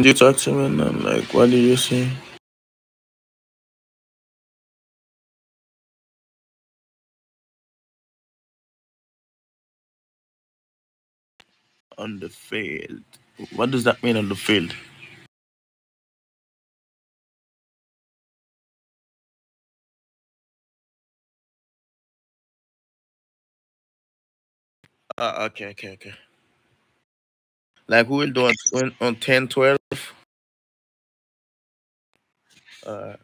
You talk to me and I'm like, what do you say on the field? What does that mean on the field? Okay, okay, okay. Like we will do on 10, 12. Uh,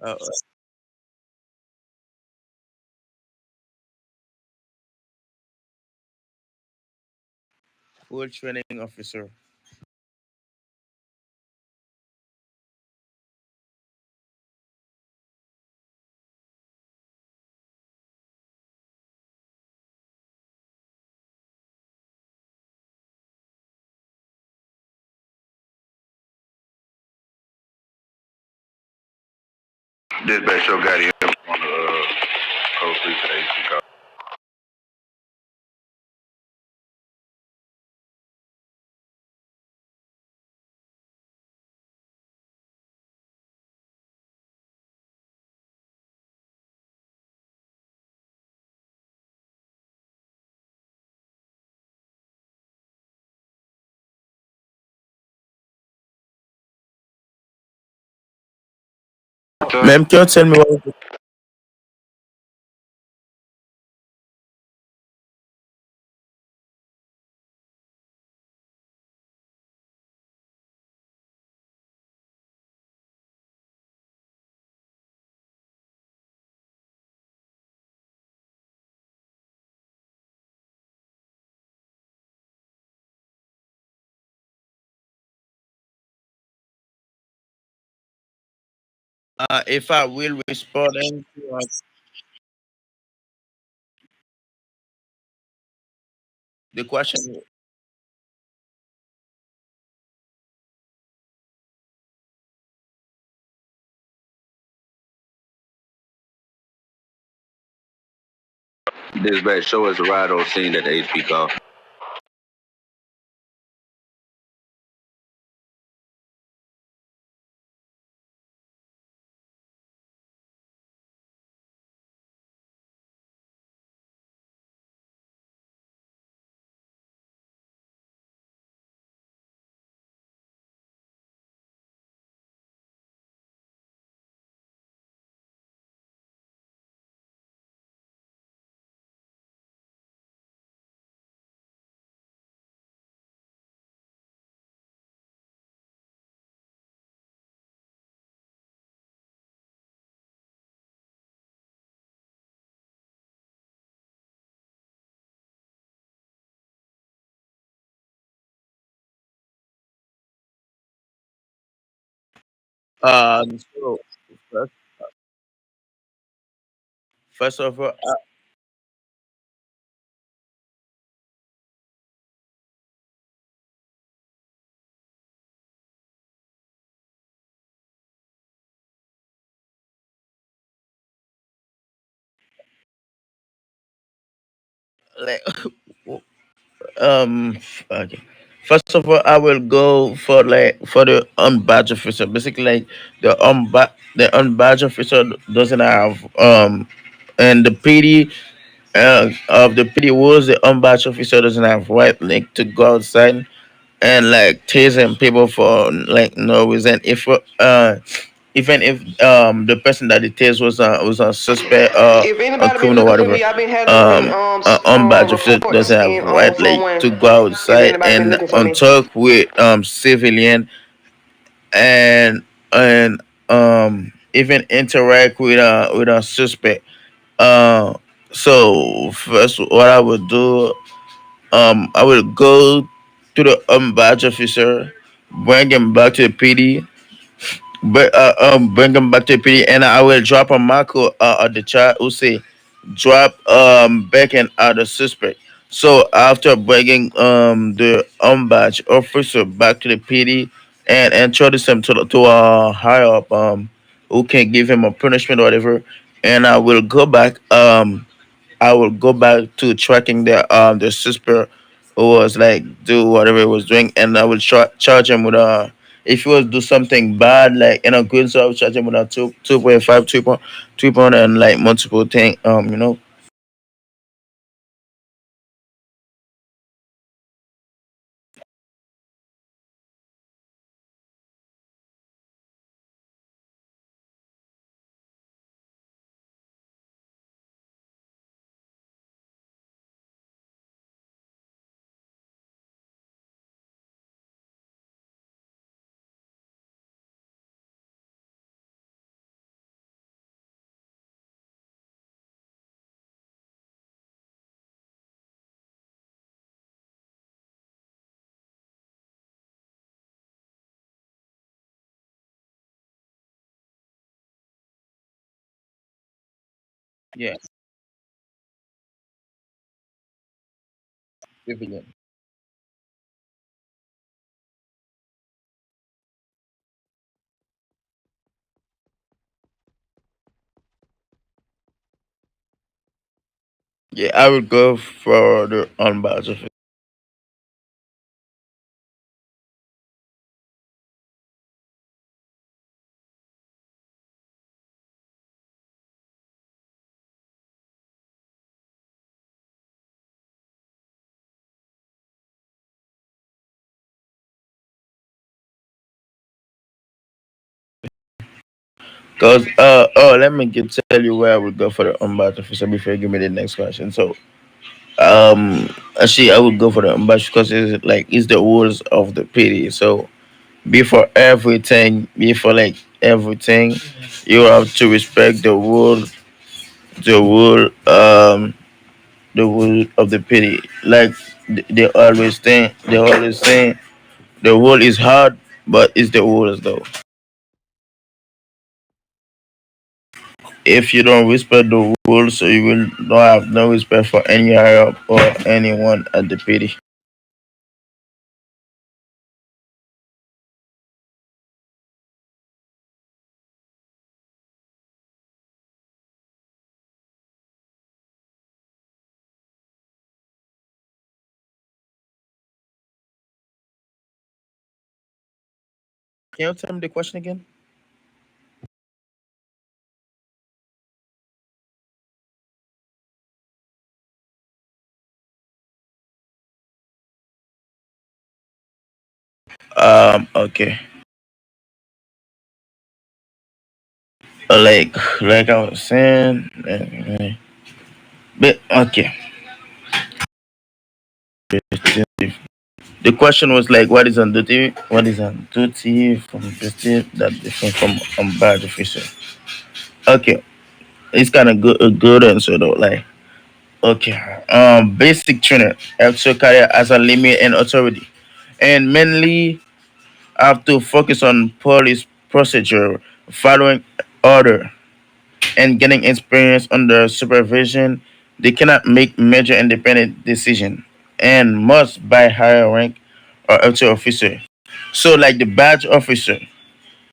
uh, Field training officer. Dispatch show got him on the code 3 to the HC call. Ma'am, can you tell me what? If I will respond to the question. Dispatch show us a ride on scene at the HP call. So first, first of all, like, okay. First of all, I will go for the unbadged officer. Basically, like the unbadged officer doesn't have and the PD of the PD rules, the unbadged officer doesn't have right like to go outside and like tasing people for like no reason. If even if the person that it is was a suspect If a anybody been criminal looking for whatever, me, I've been handling unbadged officer reports doesn't have in right like to 411. go If outside anybody been and looking for on me. talk with civilian and and even interact with a suspect. uh so first what I would do, I will go to the badge officer, bring him back to the PD, but bring him back to the PD, and I will drop a marker at the chat who say drop back and out the suspect. So after bringing the badge officer back to the PD and introduce him to a higher up who can give him a punishment or whatever, and I will go back to tracking the suspect who was like do whatever he was doing, and I will charge him with if he was do something bad like in a good, so I will charge him with a 2.5 3 point and like multiple thing yeah. Civilian. Yeah, I would go for the unbiased officer. Cause let me tell you where I would go for the unbiased officer before you give me the next question. So actually I would go for the unbiased because it's the rules of the PD. So before like everything, you have to respect the rule the rule of the PD. Like they always saying the rule is hard, but it's the rules though. If you don't respect the rules, so you will not have no respect for any higher up or anyone at the PD. Can you tell me the question again? Okay. Like I was saying, but okay. The question was like, what is on duty? What is on duty from prestige that different from bad officer? Okay, it's kind of good a good answer though. Like, okay, basic training helps your career as a limit and authority, and mainly have to focus on police procedure, following order, and getting experience under supervision. They cannot make major independent decision and must by higher rank or up to officer. So like the badge officer,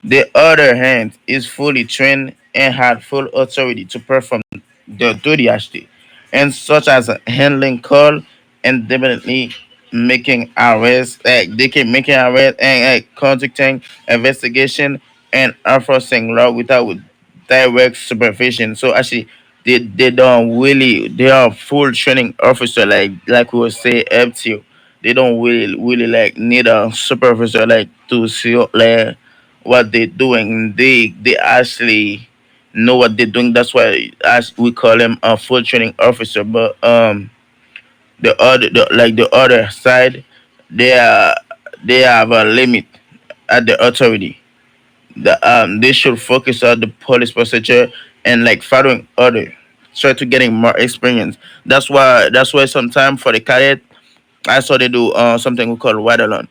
the other hand is fully trained and had full authority to perform the duty actually, and such as handling call and definitely making arrests, like they can making arrest and conducting investigation and enforcing law without direct supervision. So actually, they don't really they are full training officer like we would say FTO. They don't really like need a supervisor like to see like what they're doing. They actually know what they're doing. That's why as we call them a full training officer. But the other side, they are they have a limit at the authority. They should focus on the police procedure and like following order. Try to getting more experience. That's why sometimes for the cadet I saw they do something we call waterlon.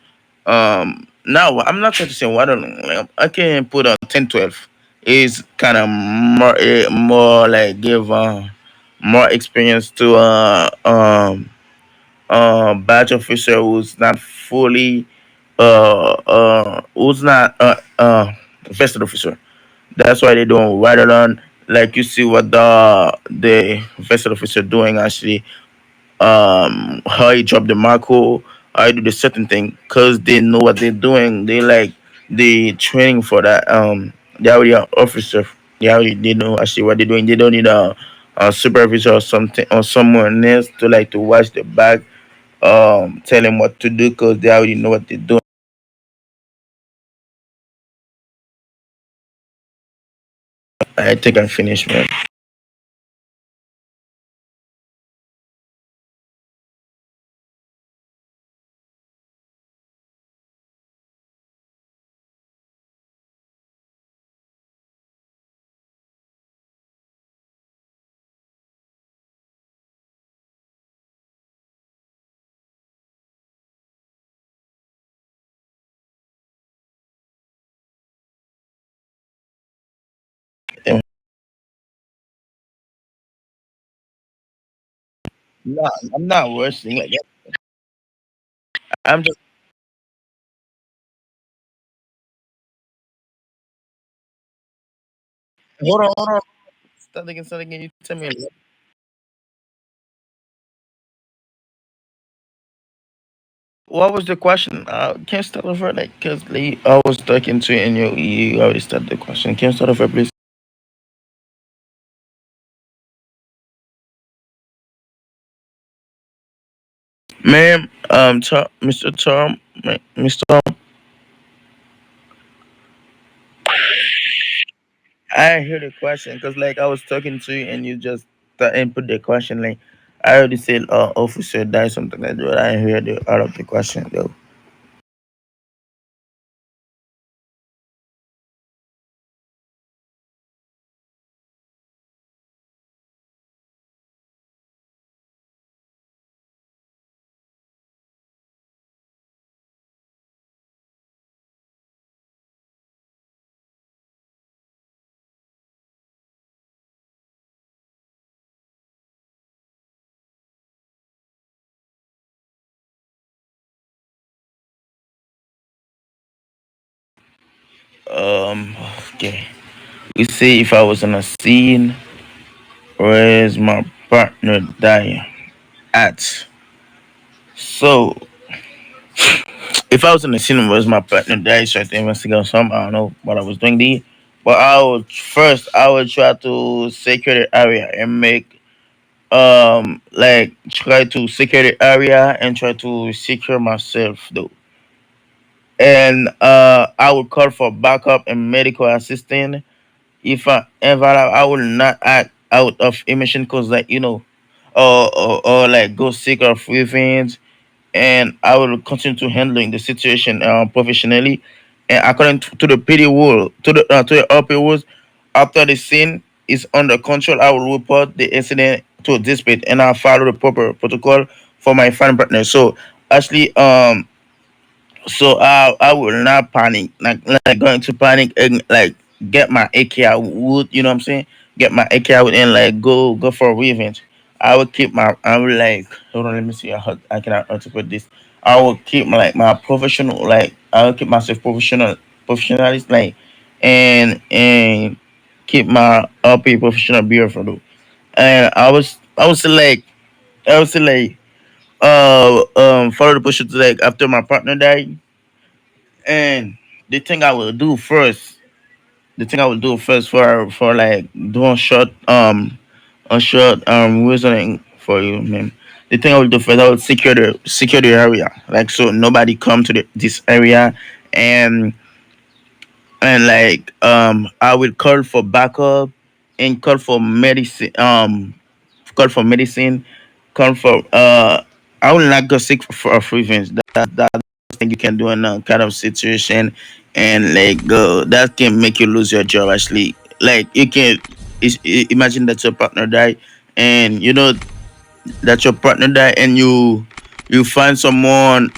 Now I'm not trying to say waterlon. Like, I can put on 10-12. It's kind of more like give more experience to badge officer who's not fully who's not vested officer. That's why they don't write it on. Like you see what the vested officer doing actually, how you drop the macro, how you do the certain thing, because they know what they're doing. They like the training for that. They already are officer. They know actually what they're doing. They don't need a supervisor or something or someone else to like to watch the back, tell them what to do because they already know what they're doing. I think I finished, man. Yeah. No, I'm not worsening. Like, I'm just hold on. Start again. You tell me. What was the question? Can you start over? Like, cause like, I was talking to you and you already started the question. Can you start over, please? Ma'am, Mr. Tom, Mr. Tom, I hear the question because like I was talking to you and you just input the question. Like, I already said, officer died something like that. I didn't hear the out of the question though. Um, okay. We say if I was on a scene, where's my partner die at? So if I was in the cinema, was my partner died, so I had to investigate or something. I don't know what I was doing there. But I would try to secure the area and make like try to secure the area and try to secure myself though. And I would call for backup and medical assistance if I ever I will not act out of emotion because like or like go seek of revenge, and I will continue to handling the situation professionally and according to the PD rule, to the RP rules. After the scene is under control, I will report the incident to dispatch and I follow the proper protocol for my fan partner. So actually, so I will not panic, like going to panic and like get my AK out wood, you know what I'm saying? Get my AK out and like go for revenge. I will keep my I will like hold on, let me see how I can articulate this. I will keep my like my professional like I will keep myself professionalist like and keep my RP professional beer for though. And I was like I was like follow the procedure to like after my partner died. And the thing I will do first, the thing I will do first for like doing short a short reasoning for you, man. The thing I will do first, I will secure the area, like so nobody come to this area, and like I will call for backup and call for medicine, call for I will not go seek for revenge. That thing you can do in a kind of situation, and like that can make you lose your job. Actually, like you can imagine that your partner die, and you know that your partner died and you find someone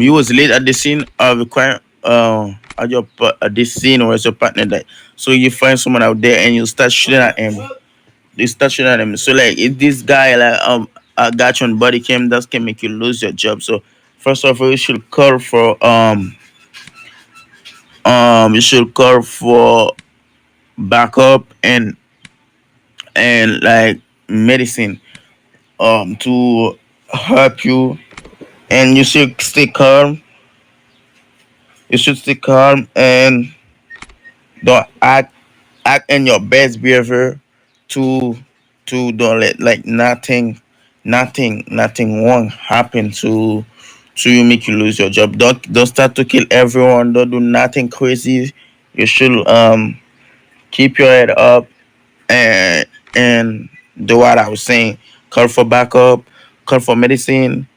you was late at the scene of the crime at this scene where your partner died, so you find someone out there and you start shooting at him, so like if this guy like got you on body cam, that can make you lose your job. So first of all, you should call for backup and like medicine to help you, and you should stay calm and don't act in your best behavior to don't let like nothing wrong happen to you, make you lose your job. Don't start to kill everyone. Don't do nothing crazy. You should keep your head up and do what I was saying. Call for backup, call for medicine,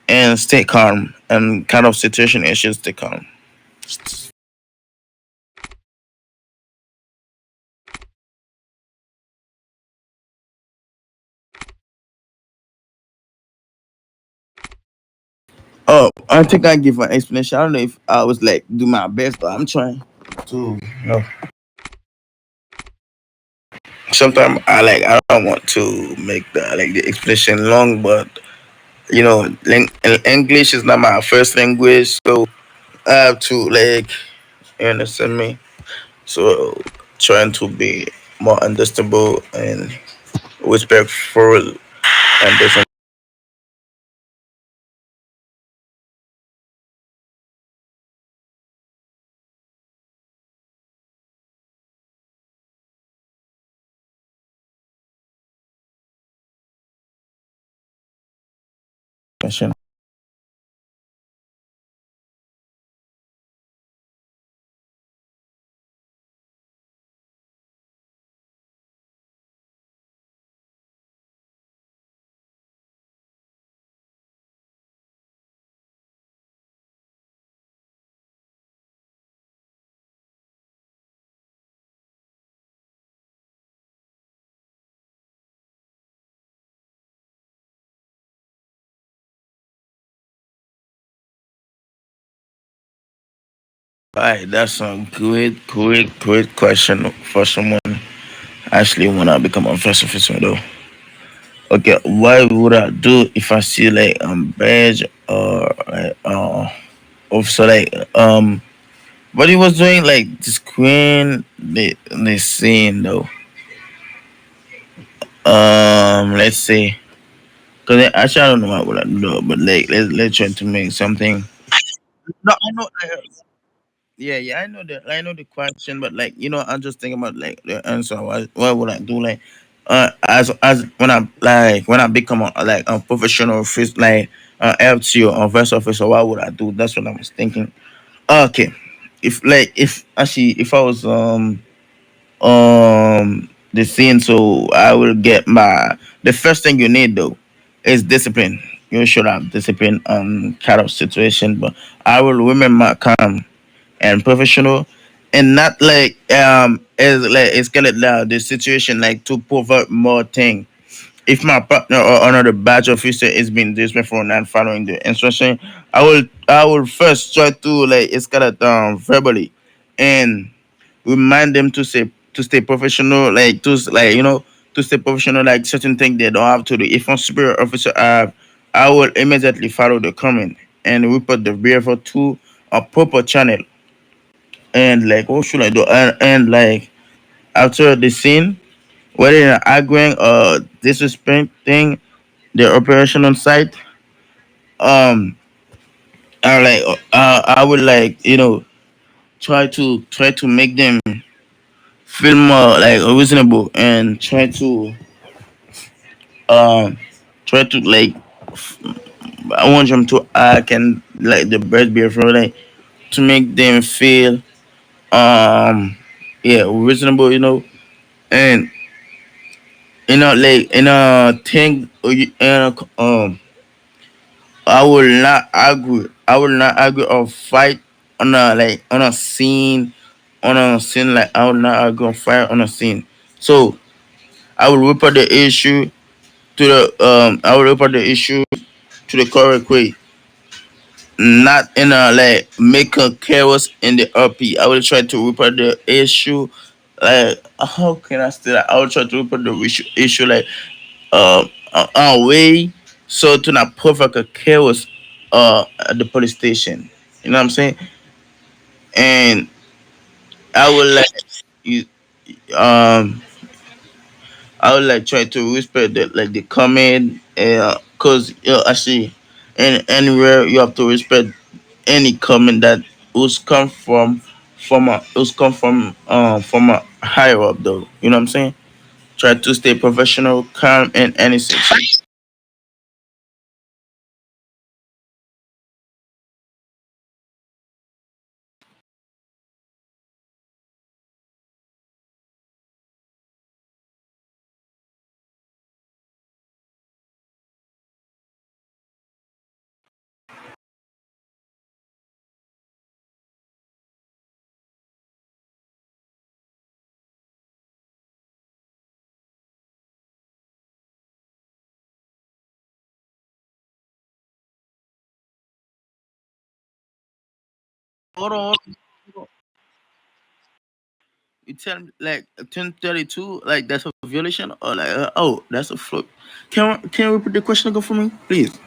and stay calm. And kind of situation issues, stay calm. Oh, I think I give an explanation. I don't know if I was like do my best, but I'm trying to. No. Sometimes I don't want to make the explanation long, but English is not my first language, so I have to you understand me. So trying to be more understandable and respectful and this information. Alright, that's a great question for someone actually wanna become a first officer though. Okay, what would I do if I see like badge or officer what he was doing like the screen the scene though. Let's see. Cause actually I don't know what would I do, but like let's try to make something. No, I know. Yeah, I know the question, but I'm just thinking about like the answer. What would I do? As when I become a professional first FTO or first officer, what would I do? That's what I was thinking. Okay, if I was the scene, so I will get the first thing you need though is discipline. You should have discipline on kind of situation, but I will remember calm and professional and not escalate the situation like to provide more thing. If my partner or another badge officer is being disrespectful for not following the instruction, I will first try to like escalate verbally and remind them to stay professional, to stay professional, like certain things they don't have to do. If a superior officer have, I will immediately follow the comment and report the behavior to a proper channel. And like what should I do? And like after the scene, whether they're arguing or disrespecting the operation on site, um, I would try to make them feel more like reasonable and um try to I want them to act and like the best behavior to make them feel um yeah reasonable, and in a thing I will not argue. I will not argue or fight on a scene. Like I will not argue or fight on a scene. So I will report the issue I will report the issue to the correct way. Not in a make a chaos in the RP. I will try to report the issue. Like how can I say that? I will try to report the issue like a way. so to not provoke a chaos at the police station. You know what I'm saying? And I would like you um I would like try to respect the comment, cause actually, anywhere you have to respect any comment that who's come from a higher up though. You know what I'm saying? Try to stay professional, calm in any situation. Hold on, hold on. You tell me like 1032, like that's a violation or like oh that's a float. Can you repeat the question again for me, please?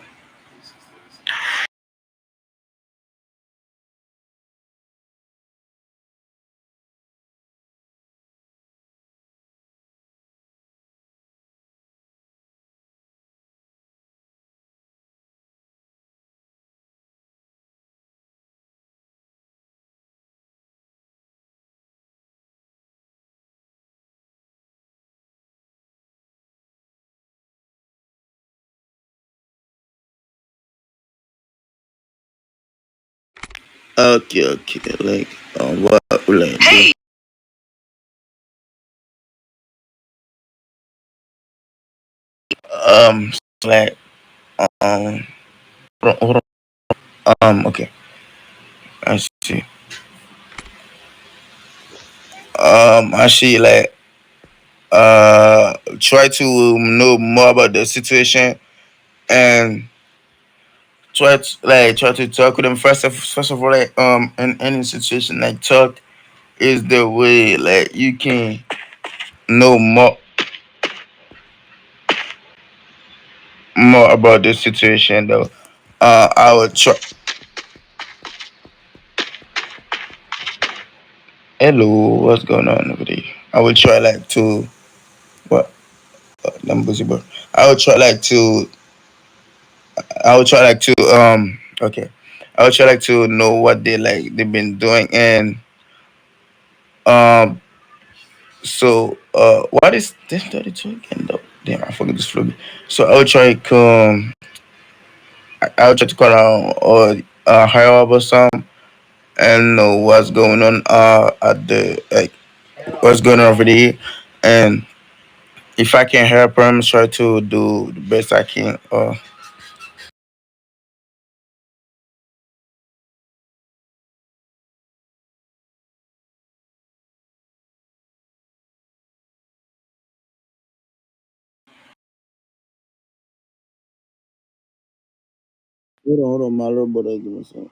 Okay, okay, like what like hey! Um like um hold on. Okay, I see. Actually, like try to know more about the situation and try to talk with them first of all, like in any situation, like talk is the way like you can know more about the situation though. I would try. Hello, what's going on over there? I would try like to what? I'm busy, but I would try like to. I would try like to Okay. I would try like to know what they've been doing and um what is this 32 again though? Damn, I forgot this flow. So I would try I would try to call out or higher up or some and know what's going on at the like what's going on over there and if I can help them, try to do the best I can. Hold on, my little brother, give me some.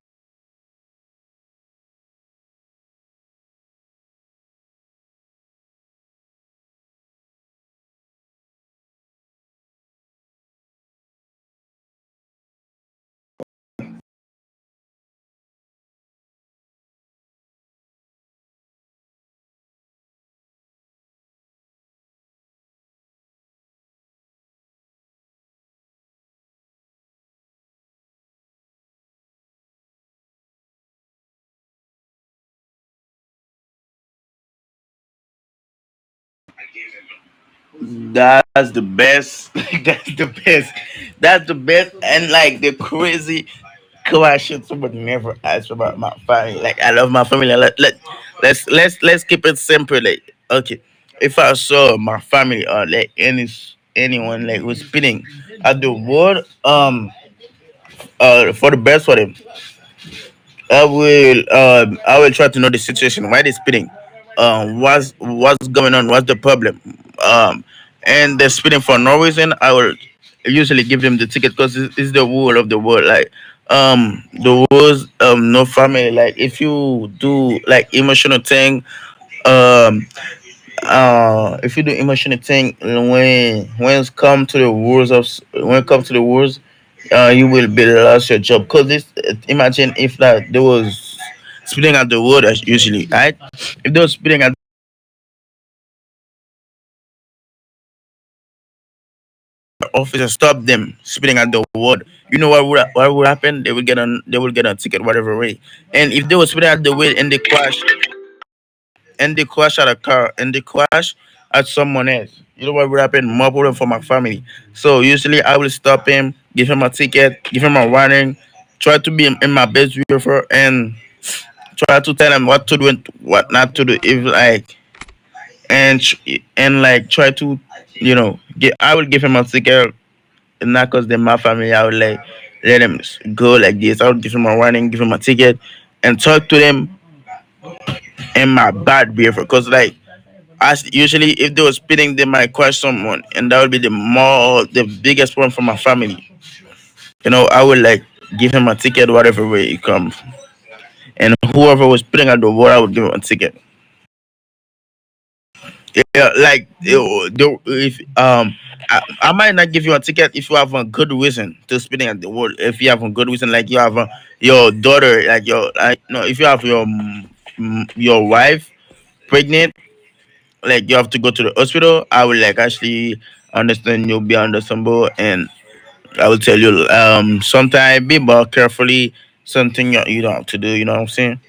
That's the best. That's the best. That's the best. And like the crazy question somebody never asked about my family. Like I love my family. Let's keep it simple. Like okay, if I saw my family or like anyone like was spitting at the word for the best for them, I will try to know the situation. Why they spitting? What's going on? What's the problem? And they're spitting for no reason. I will usually give them the ticket because it's the rule of the world. Like the rules no family. Like if you do like emotional thing, um if you do emotional thing, when it come to the rules of when it comes to the rules, you will be lost your job. Cause this, imagine if that there was speeding at the road as usually, right? If they were speeding at the office and stop them speeding at the road, you know what would happen? They will get a ticket whatever way. And if they were speeding at the way and they crash at a car and they crash at someone else. You know what will happen? More problem for my family. So usually I will stop him, give him a ticket, give him a warning, try to be in my best view for and try to tell him what to do and what not to do. If like and like try to get I will give him a ticket and not cause they're my family. I would like let him go like this. I would give him a warning, give him a ticket, and talk to them in my bad behavior. Cause like as usually if they were speeding they might crush someone and that would be the biggest problem for my family. I would like give him a ticket whatever way it comes. And whoever was speeding at the wall I would give him a ticket. Yeah, like if I might not give you a ticket if you have a good reason to speeding at the wall. If you have a good reason, like you have your daughter, like your like no, if you have your wife pregnant, like you have to go to the hospital, I will like actually understand you'll be understandable and I will tell you sometimes be more carefully something you don't have to do, you know what I'm saying?